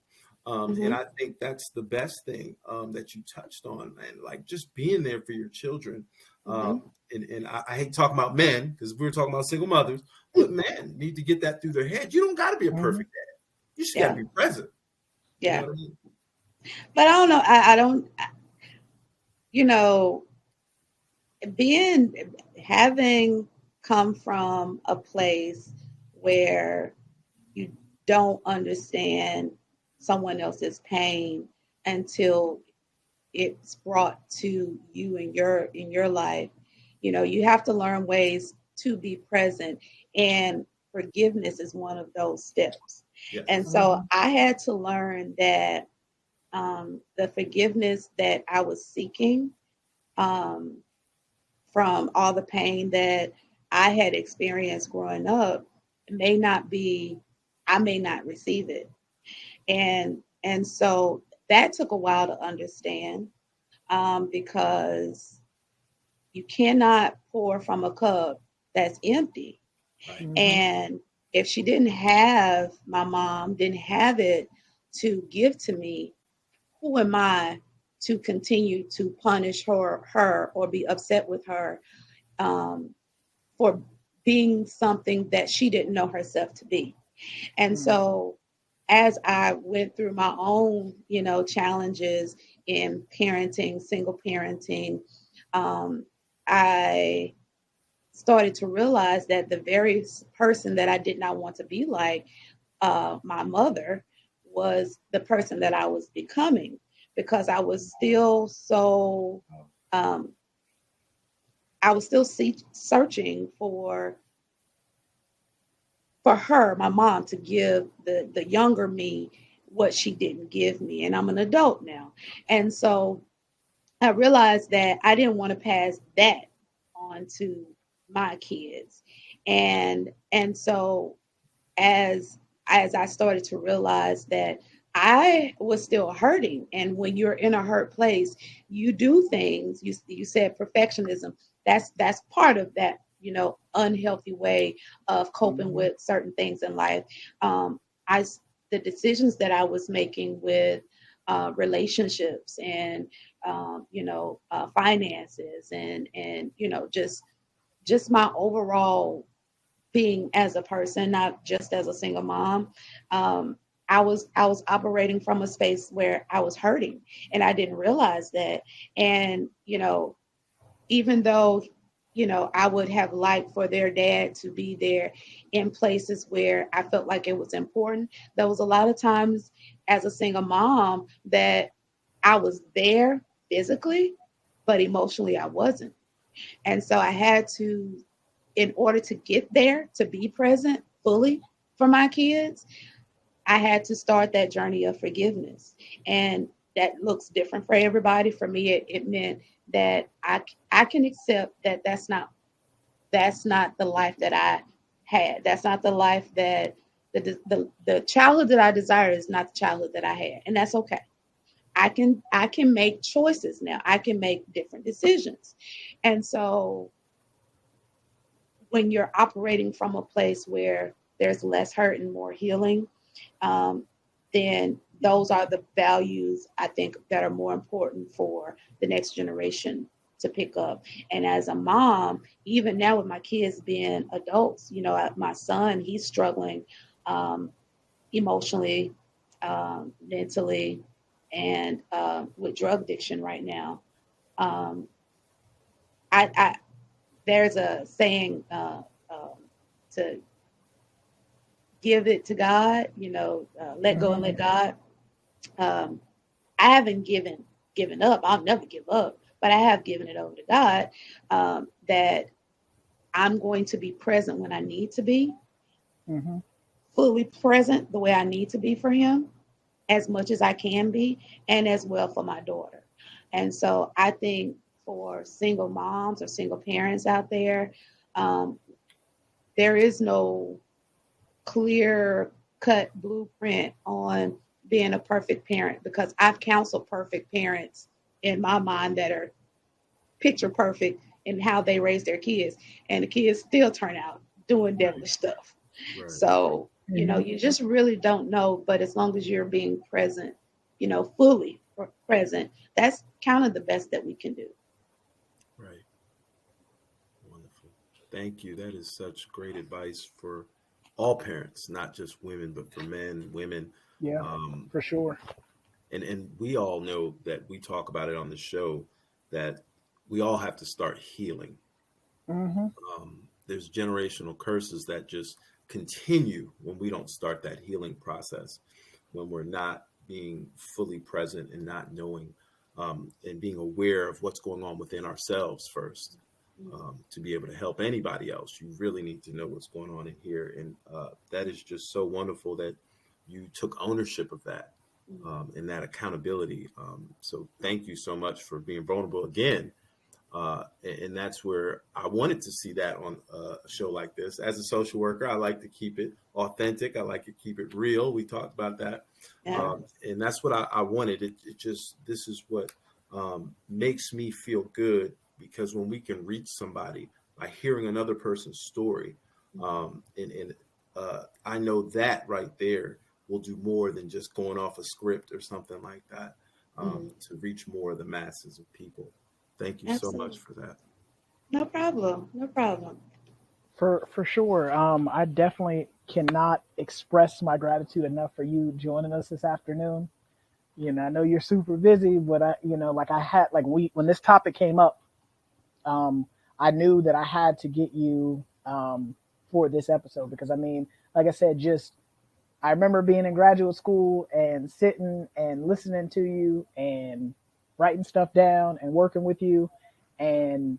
And I think that's the best thing that you touched on, man. Like just being there for your children. And I hate talking about men because we were talking about single mothers, but men need to get that through their head. You don't got to be a perfect dad. You just got to be present. Yeah. You know what I mean? But I don't know. I don't, you know, having come from a place where you don't understand someone else's pain until it's brought to you in your life. You know, you have to learn ways to be present, and forgiveness is one of those steps. Yes. And so I had to learn that the forgiveness that I was seeking from all the pain that I had experienced growing up may not be, I may not receive it. And so that took a while to understand, because you cannot pour from a cup that's empty. Right. And if she didn't have, my mom didn't have it to give to me, who am I to continue to punish her or be upset with her for being something that she didn't know herself to be? And so as I went through my own, you know, challenges in parenting, single parenting, I started to realize that the very person that I did not want to be like, my mother, was the person that I was becoming, because I was still so, I was still searching for her, my mom, to give the younger me what she didn't give me. And I'm an adult now. And so I realized that I didn't want to pass that on to my kids. And so as I started to realize that I was still hurting, and when you're in a hurt place, you do things. You said perfectionism. That's part of that, you know, unhealthy way of coping with certain things in life. I the decisions that I was making with relationships and finances and you know, just my overall being as a person, not just as a single mom. I was operating from a space where I was hurting, and I didn't realize that. And you know, even though, you know, I would have liked for their dad to be there in places where I felt like it was important, there was a lot of times as a single mom that I was there physically, but emotionally I wasn't. And so I had to, in order to get there, to be present fully for my kids, I had to start that journey of forgiveness. And that looks different for everybody. For me, it meant that I can accept that that's not the life that I had. That's not the life that the childhood that I desire is not the childhood that I had. And that's okay. I can make choices now. I can make different decisions. And so when you're operating from a place where there's less hurt and more healing, um, then those are the values I think that are more important for the next generation to pick up. And as a mom, even now with my kids being adults, my son, he's struggling um, emotionally, mentally, and with drug addiction right now. Um, I there's a saying to give it to God, let go and Mm-hmm. let God. Um, I haven't given up. I'll never give up, but I have given it over to God. That I'm going to be present when I need to be, Mm-hmm. fully present the way I need to be for Him, as much as I can be, and as well for my daughter. And so I think for single moms or single parents out there, um, there is no clear cut blueprint on being a perfect parent, because I've counseled perfect parents in my mind that are picture perfect in how they raise their kids, and the kids still turn out doing Right. devilish stuff. Right. So, Mm-hmm. you just really don't know, but as long as you're being present, fully present, that's kind of the best that we can do. Right. Wonderful. Thank you. That is such great advice for all parents, not just women, but for men, women. Yeah, Um, for sure. and we all know that we talk about it on the show that we all have to start healing. Mm-hmm. There's generational curses that just continue when we don't start that healing process, when we're not being fully present and not knowing and being aware of what's going on within ourselves first. To be able to help anybody else, you really need to know what's going on in here. And that is just so wonderful that you took ownership of that and that accountability. So thank you so much for being vulnerable again. And that's where I wanted to see that on a show like this. As a social worker, I like to keep it authentic. I like to keep it real. We talked about that. Yeah. And that's what I wanted. It just, this is what makes me feel good, because when we can reach somebody by hearing another person's story, I know that right there will do more than just going off a script or something like that, Mm-hmm. to reach more of the masses of people. Thank you so much Absolutely. for that. No problem. No problem. For sure. I definitely cannot express my gratitude enough for you joining us this afternoon. I know you're super busy, but like I had, like when this topic came up, um, I knew that I had to get you for this episode because I mean, like I said, just I remember being in graduate school and sitting and listening to you and writing stuff down and working with you, and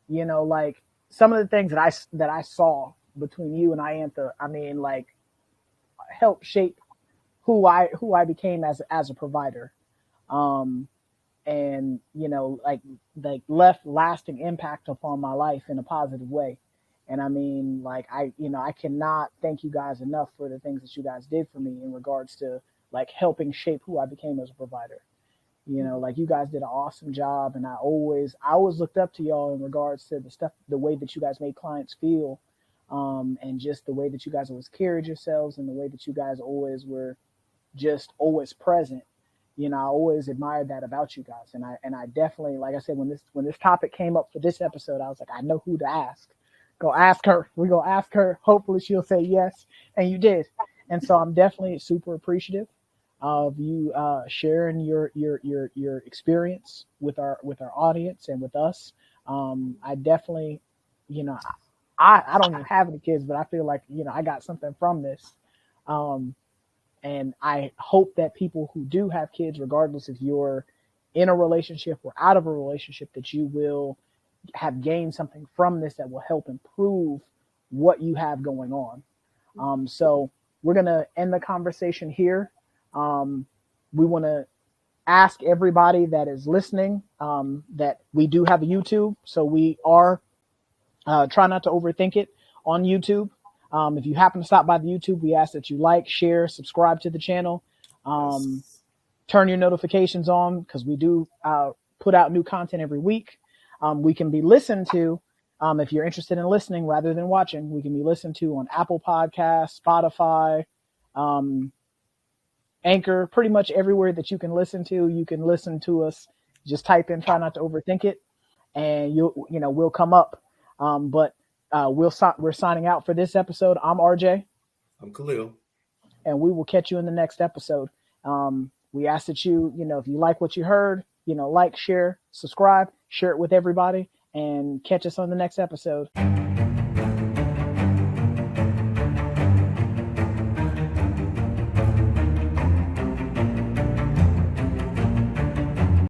like some of the things that I saw between you and Iantha, I mean, like helped shape who I became as a provider. Um, and like left lasting impact upon my life in a positive way. And I mean, like I cannot thank you guys enough for the things that you guys did for me in regards to like helping shape who I became as a provider. Like you guys did an awesome job, and I always looked up to y'all in regards to the way that you guys made clients feel, and just the way that you guys always carried yourselves, and the way that you guys always were just always present. I always admired that about you guys, and I definitely, like I said, when this topic came up for this episode, I was like, I know who to ask. Go ask her. We go ask her. Hopefully, she'll say yes, and you did. And so I'm definitely super appreciative of you sharing your experience with our audience and with us. I definitely, you know, I don't even have any kids, but I feel like I got something from this. Um, and I hope that people who do have kids, regardless if you're in a relationship or out of a relationship, that you will have gained something from this that will help improve what you have going on. So we're going to end the conversation here. We want to ask everybody that is listening that we do have a YouTube. So we are try not to overthink it on YouTube. If you happen to stop by the YouTube, we ask that you like, share, subscribe to the channel, um, Yes. turn your notifications on because we do put out new content every week. We can be listened to If you're interested in listening rather than watching, we can be listened to on Apple Podcasts, Spotify, Anchor, pretty much everywhere that you can listen to. You can listen to us. Just type in, try not to overthink it, and we'll come up. But we're signing out for this episode. I'm RJ. I'm Khalil. And we will catch you in the next episode. We ask that you, if you like what you heard, like, share, subscribe, share it with everybody, and catch us on the next episode.